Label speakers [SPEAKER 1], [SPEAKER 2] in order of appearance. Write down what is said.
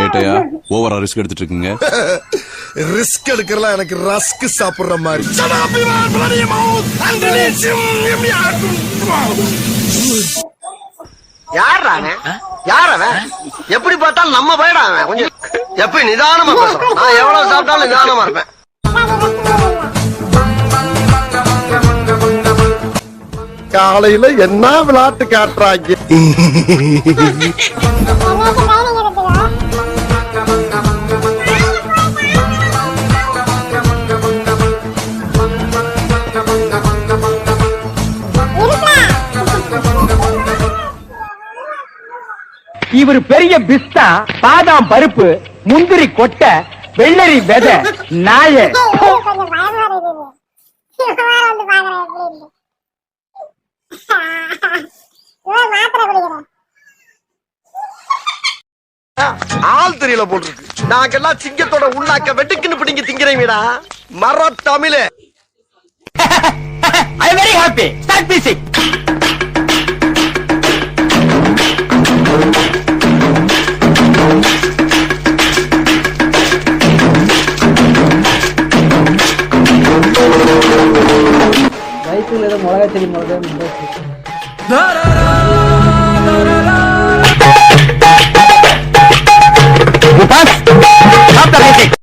[SPEAKER 1] கேட்டையா ஓவரா ரிஸ்க் எடுத்துட்டு இருக்கீங்க.
[SPEAKER 2] ரிஸ்க் எடுக்கிறலாம் எனக்கு ரஸ்க் சாப்பிடுற மாதிரி.
[SPEAKER 3] யாரவன் எப்படி பார்த்தாலும் நம்ம போயிடான். கொஞ்சம் எப்படி நிதானமா பேசுறான். நான் எவ்வளவு சாப்பிட்டாலும் நிதானமா இருப்பேன்.
[SPEAKER 2] காலையில என்ன விளையாட்டு காட்டுறாங்க.
[SPEAKER 4] இவர் பெரிய பிஸ்தா, பாதாம் பருப்பு, முந்திரி கொட்டை, வெள்ளரி விதை, நாய.
[SPEAKER 3] ஆள் தெரியல போட்டுருக்கு. நாங்கெல்லாம் சிங்கத்தோட உள்ளாக்க வெட்டுக்குன்னு பிடிங்க திங்கிறீங்கடா. மர தமிழே.
[SPEAKER 4] I very happy. Start music.
[SPEAKER 5] வயிற்றுல ஏதோ மிளகா செடி மிளகா
[SPEAKER 4] Stop the music.